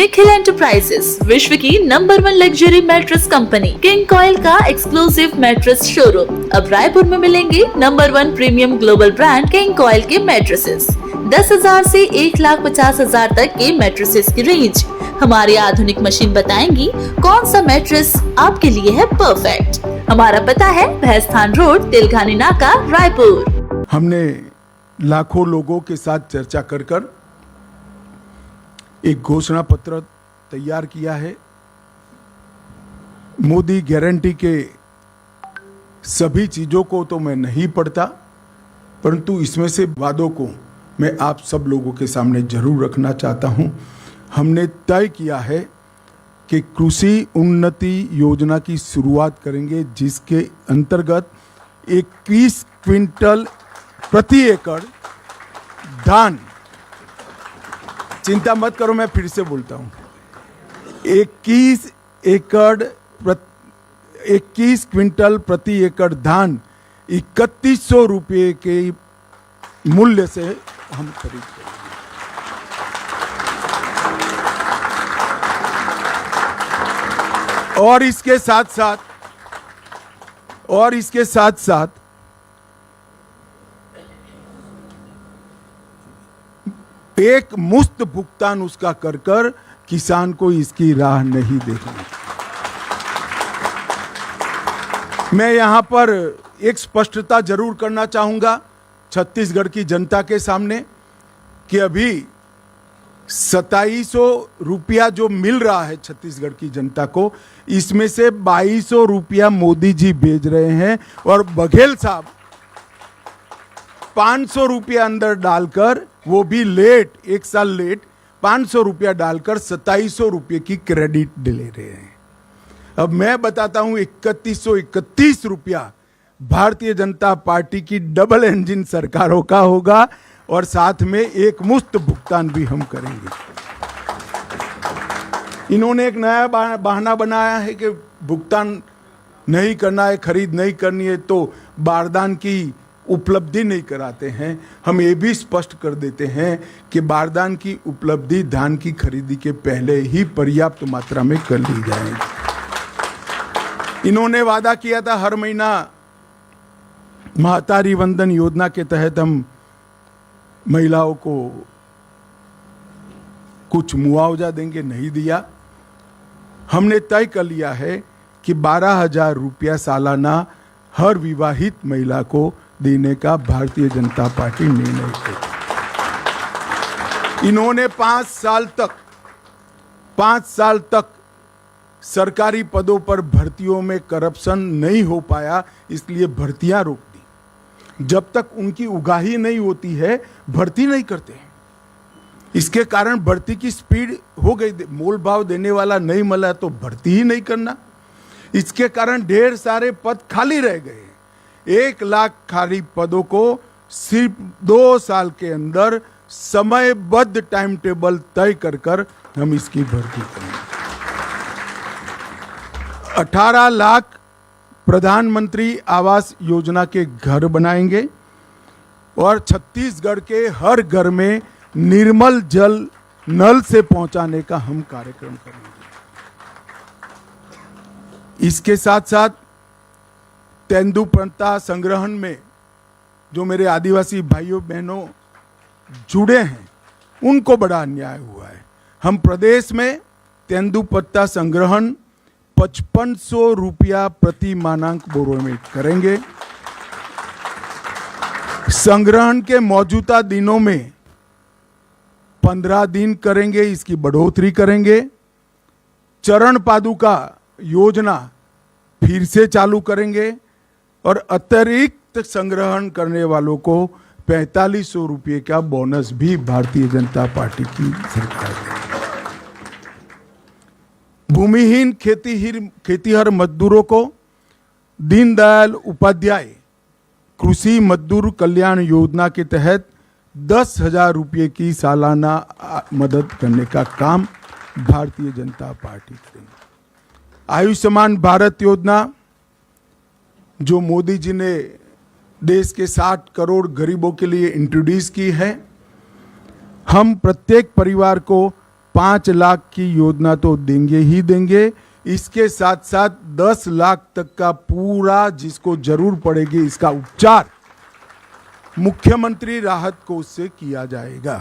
Nikhil enterprises, विश्व की number 1 luxury mattress company king coil का एक्सक्लूसिव मैट्रेस शोरूम। अब रायपुर में मिलेंगे number 1 premium global brand king coil के मैट्रेसेस। 10,000 से 1,50,000 तक के मैट्रेसेस की रेंज। हमारी आधुनिक मशीन बताएंगी कौन सा मैट्रेस आपके लिए है परफेक्ट। हमारा पता है भैंसथान रोड, तिलघानी नाका, रायपुर। हमने लाखों लोगों के साथ चर्चा कर एक घोषणा पत्र तैयार किया है। मोदी गारंटी के सभी चीजों को तो मैं नहीं पढ़ता, परंतु इसमें से वादों को मैं आप सब लोगों के सामने जरूर रखना चाहता हूं। हमने तय किया है कि कृषि उन्नति योजना की शुरुआत करेंगे, जिसके अंतर्गत 21 क्विंटल प्रति एकड़ धान, चिंता मत करो, मैं फिर से बोलता हूं, 21 क्विंटल प्रति एकड़ धान 3100 रुपये के मूल्य से हम खरीद करेंगे। और इसके साथ साथ एक मुफ्त भुगतान उसका कर किसान को इसकी राह नहीं देखनी। मैं यहां पर एक स्पष्टता जरूर करना चाहूंगा छत्तीसगढ़ की जनता के सामने कि अभी 2700 रुपया जो मिल रहा है छत्तीसगढ़ की जनता को, इसमें से 2200 रुपया मोदी जी भेज रहे हैं और बघेल साहब 500 रुपया अंदर डालकर, वो भी लेट, एक साल लेट, 500 रुपया डालकर 2700 रुपये की क्रेडिट ले रहे हैं। अब मैं बताता हूं 3131 रुपया भारतीय जनता पार्टी की डबल इंजन सरकारों का होगा और साथ में एक मुफ्त भुगतान भी हम करेंगे। इन्होंने एक नया बहाना बनाया है कि भुगतान नहीं करना है, खरीद नहीं करनी है तो बारदान की उपलब्धि नहीं कराते हैं। हम ये भी स्पष्ट कर देते हैं कि बारदान की उपलब्धि धान की खरीदी के पहले ही पर्याप्त मात्रा में कर ली जाएगी। इन्होंने वादा किया था हर महीना महतारी वंदन योजना के तहत हम महिलाओं को कुछ मुआवजा देंगे, नहीं दिया। हमने तय कर लिया है कि 12,000 रुपया सालाना हर विवाहित महिला को देने का भारतीय जनता पार्टी निर्णय की। इन्होंने 5 साल तक सरकारी पदों पर भर्तियों में करप्शन नहीं हो पाया, इसलिए भर्तियां रोक दी। जब तक उनकी उगाही नहीं होती है भर्ती नहीं करते हैं। इसके कारण भर्ती की स्पीड हो गई, मोल भाव देने वाला नहीं मिला तो भर्ती ही नहीं करना। इसके कारण ढेर सारे पद खाली रह गए। 1 लाख खाली पदों को सिर्फ 2 साल के अंदर समयबद्ध टाइम टेबल तय कर हम इसकी भर्ती करेंगे। 18 लाख प्रधानमंत्री आवास योजना के घर बनाएंगे और छत्तीसगढ़ के हर घर में निर्मल जल नल से पहुंचाने का हम कार्यक्रम करेंगे। इसके साथ साथ तेंदुपत्ता संग्रहण में जो मेरे आदिवासी भाइयों बहनों जुड़े हैं, उनको बड़ा अन्याय हुआ है। हम प्रदेश में तेंदुपत्ता संग्रहण 5500 रुपया प्रति मानक बोरो में करेंगे। संग्रहण के मौजूदा दिनों में 15 दिन करेंगे, इसकी बढ़ोतरी करेंगे। चरण पादुका योजना फिर से चालू करेंगे और अतिरिक्त संग्रहण करने वालों को 4500 रुपये का बोनस भी भारतीय जनता पार्टी की सरकार देगी। भूमिहीन खेतीहर मजदूरों को दीनदयाल उपाध्याय कृषि मजदूर कल्याण योजना के तहत 10,000 रुपये की सालाना मदद करने का काम भारतीय जनता पार्टी करेगी। आयुष्मान भारत योजना जो मोदी जी ने देश के 60 करोड़ गरीबों के लिए इंट्रोड्यूस की है, हम प्रत्येक परिवार को 5 लाख की योजना तो देंगे ही देंगे, इसके साथ साथ 10 लाख तक का पूरा जिसको जरूर पड़ेगी इसका उपचार मुख्यमंत्री राहत कोष से किया जाएगा।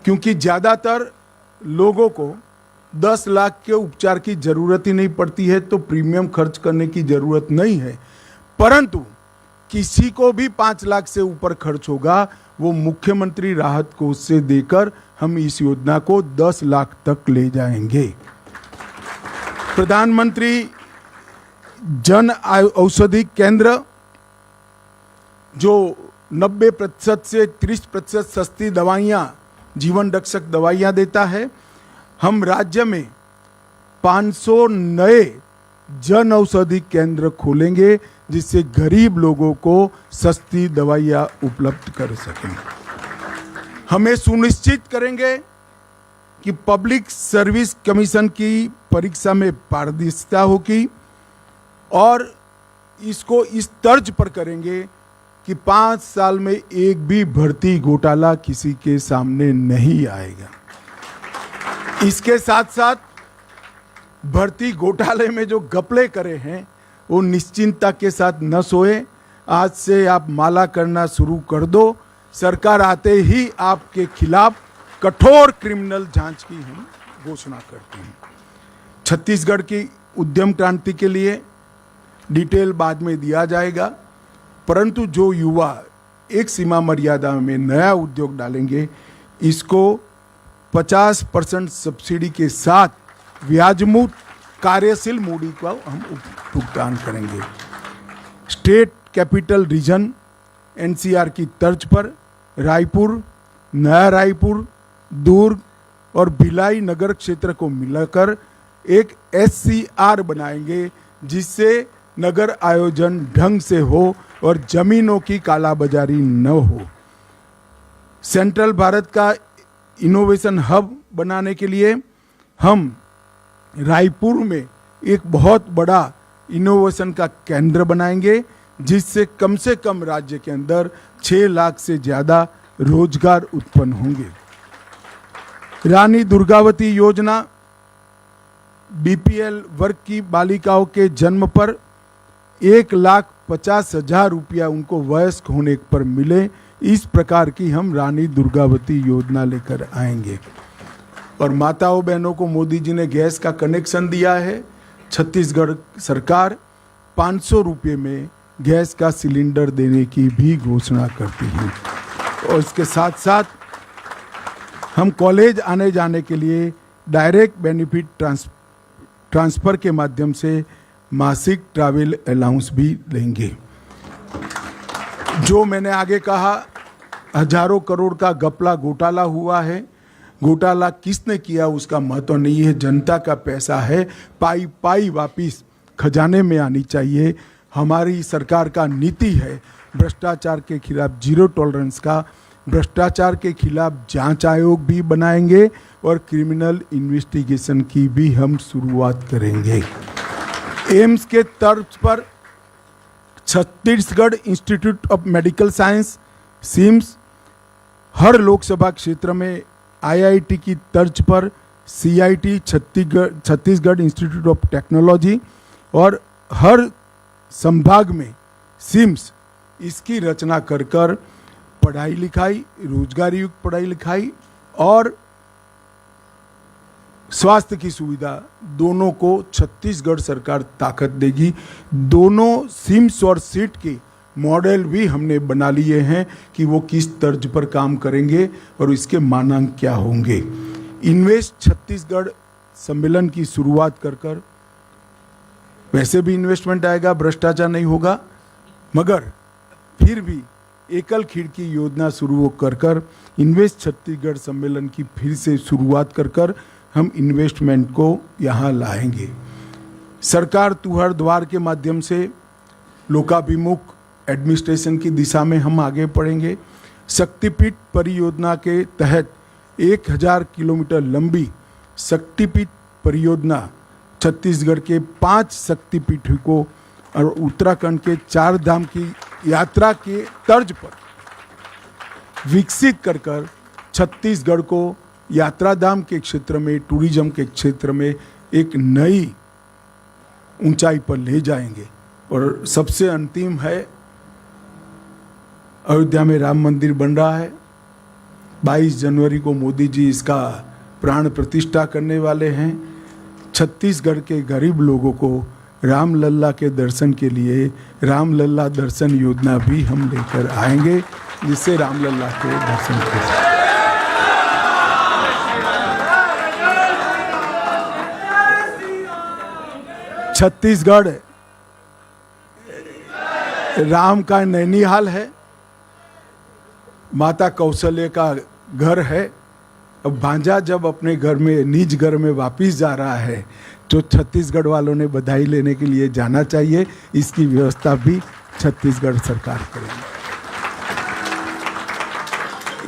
क्योंकि ज्यादातर लोगों को 10 लाख के उपचार की जरूरत ही नहीं पड़ती है, तो प्रीमियम खर्च करने की जरूरत नहीं है। परंतु किसी को भी 5 लाख से ऊपर खर्च होगा, वो मुख्यमंत्री राहत कोष से देकर हम इस योजना को 10 लाख तक ले जाएंगे। प्रधानमंत्री जन औषधि केंद्र जो 90% से 30% सस्ती दवाइयाँ, जीवन रक्षक दवाइयाँ देता है, हम राज्य में 500 नए जन औषधि केंद्र खोलेंगे जिससे गरीब लोगों को सस्ती दवाइयाँ उपलब्ध कर सकें। हमें सुनिश्चित करेंगे कि पब्लिक सर्विस कमीशन की परीक्षा में पारदर्शिता होगी और इसको इस तर्ज पर करेंगे कि 5 साल में एक भी भर्ती घोटाला किसी के सामने नहीं आएगा। इसके साथ साथ भर्ती घोटाले में जो घपले करे हैं वो निश्चिंतता के साथ न सोए। आज से आप माला करना शुरू कर दो, सरकार आते ही आपके खिलाफ कठोर क्रिमिनल जांच की हम घोषणा करते हैं। छत्तीसगढ़ की उद्यम क्रांति के लिए डिटेल बाद में दिया जाएगा, परंतु जो युवा एक सीमा मर्यादा में नया उद्योग डालेंगे, इसको 50% सब्सिडी के साथ ब्याजमुक्त कार्यशील मूडी का हम भुगतान करेंगे। स्टेट कैपिटल रीजन एनसीआर की तर्ज पर रायपुर, नया रायपुर, दुर्ग और भिलाई नगर क्षेत्र को मिलाकर एक एससीआर बनाएंगे जिससे नगर आयोजन ढंग से हो और जमीनों की कालाबाजारी न हो। सेंट्रल भारत का इनोवेशन हब बनाने के लिए हम रायपुर में एक बहुत बड़ा इनोवेशन का केंद्र बनाएंगे जिससे कम से कम राज्य के अंदर 6 लाख से ज़्यादा रोजगार उत्पन्न होंगे। रानी दुर्गावती योजना बीपीएल वर्ग की बालिकाओं के जन्म पर 1,50,000 रुपया उनको वयस्क होने पर मिले, इस प्रकार की हम रानी दुर्गावती योजना लेकर आएंगे। और माताओं बहनों को मोदी जी ने गैस का कनेक्शन दिया है। छत्तीसगढ़ सरकार 500 रुपये में गैस का सिलेंडर देने की भी घोषणा करती है। और इसके साथ साथ हम कॉलेज आने जाने के लिए डायरेक्ट बेनिफिट ट्रांसफर के माध्यम से मासिक ट्रैवल अलाउंस भी लेंगे। जो मैंने आगे कहा, हजारों करोड़ का घपला घोटाला हुआ है। घोटाला किसने किया उसका महत्व नहीं है, जनता का पैसा है, पाई पाई वापिस खजाने में आनी चाहिए। हमारी सरकार का नीति है भ्रष्टाचार के खिलाफ जीरो टॉलरेंस का। भ्रष्टाचार के खिलाफ जांच आयोग भी बनाएंगे और क्रिमिनल इन्वेस्टिगेशन की भी हम शुरुआत करेंगे। एम्स के तर्ज पर Chhattisgarh institute of medical science CIMS, हर लोकसभा क्षेत्र में आईआईटी की तर्ज पर CIT Chhattisgarh institute of technology और हर संभाग में सिम्स, इसकी रचना कर कर पढ़ाई लिखाई, रोजगार युक्त पढ़ाई लिखाई और स्वास्थ्य की सुविधा दोनों को छत्तीसगढ़ सरकार ताकत देगी। दोनों सिम्स और सीट के मॉडल भी हमने बना लिए हैं कि वो किस तर्ज पर काम करेंगे और इसके मानांक क्या होंगे। इन्वेस्ट छत्तीसगढ़ सम्मेलन की शुरुआत कर कर, वैसे भी इन्वेस्टमेंट आएगा, भ्रष्टाचार नहीं होगा, मगर फिर भी एकल खिड़की योजना शुरू कर कर इन्वेस्ट छत्तीसगढ़ सम्मेलन की फिर से शुरुआत कर कर हम इन्वेस्टमेंट को यहाँ लाएंगे। सरकार तुहर द्वार के माध्यम से लोकाभिमुख एडमिनिस्ट्रेशन की दिशा में हम आगे बढ़ेंगे। शक्तिपीठ परियोजना के तहत 1000 किलोमीटर लंबी शक्तिपीठ परियोजना छत्तीसगढ़ के 5 शक्तिपीठों को और उत्तराखंड के 4 धाम की यात्रा के तर्ज पर विकसित कर कर छत्तीसगढ़ को यात्राधाम के क्षेत्र में, टूरिज्म के क्षेत्र में एक नई ऊंचाई पर ले जाएंगे। और सबसे अंतिम है, अयोध्या में राम मंदिर बन रहा है। 22 जनवरी को मोदी जी इसका प्राण प्रतिष्ठा करने वाले हैं। छत्तीसगढ़ के गरीब लोगों को रामलल्ला के दर्शन के लिए रामलल्ला दर्शन योजना भी हम लेकर आएंगे, जिससे रामलल्ला के दर्शन करें। छत्तीसगढ़ राम का नैनीहाल है, माता कौशल्या का घर है। अब भांजा जब अपने घर में, निज घर में वापिस जा रहा है, तो छत्तीसगढ़ वालों ने बधाई लेने के लिए जाना चाहिए। इसकी व्यवस्था भी छत्तीसगढ़ सरकार करेगी।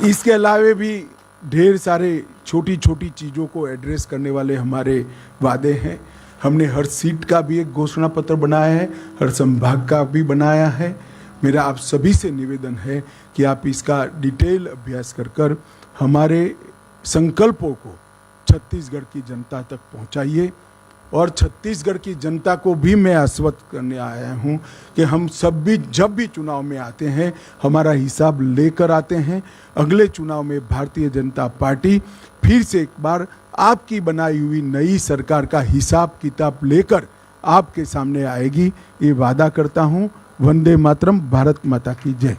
इसके अलावे भी ढेर सारे छोटी छोटी चीज़ों को एड्रेस करने वाले हमारे वादे हैं। हमने हर सीट का भी एक घोषणा पत्र बनाया है, हर संभाग का भी बनाया है। मेरा आप सभी से निवेदन है कि आप इसका डिटेल अभ्यास कर हमारे संकल्पों को छत्तीसगढ़ की जनता तक पहुंचाइए। और छत्तीसगढ़ की जनता को भी मैं आश्वस्त करने आया हूं कि हम सब भी जब भी चुनाव में आते हैं, हमारा हिसाब लेकर आते हैं। अगले चुनाव में भारतीय जनता पार्टी फिर से एक बार आपकी बनाई हुई नई सरकार का हिसाब किताब लेकर आपके सामने आएगी, ये वादा करता हूं। वंदे मातरम, भारत माता की जय।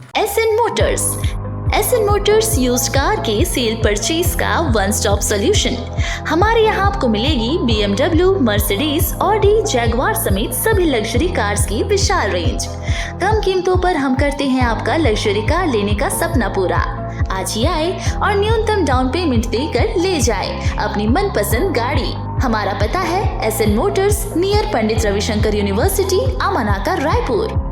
एसएन मोटर्स यूज्ड कार के सेल परचेज का वन स्टॉप सॉल्यूशन। हमारे यहाँ आपको मिलेगी BMW, मर्सिडीज, ऑडी, जैगवार समेत सभी लग्जरी कार्स की विशाल रेंज। कम कीमतों पर हम करते हैं आपका लग्जरी कार लेने का सपना पूरा। आज ही आए और न्यूनतम डाउन पेमेंट देकर ले जाए अपनी मनपसंद गाड़ी। हमारा पता है SN Motors, near Pandit Ravishankar university, अमानाका, Raipur.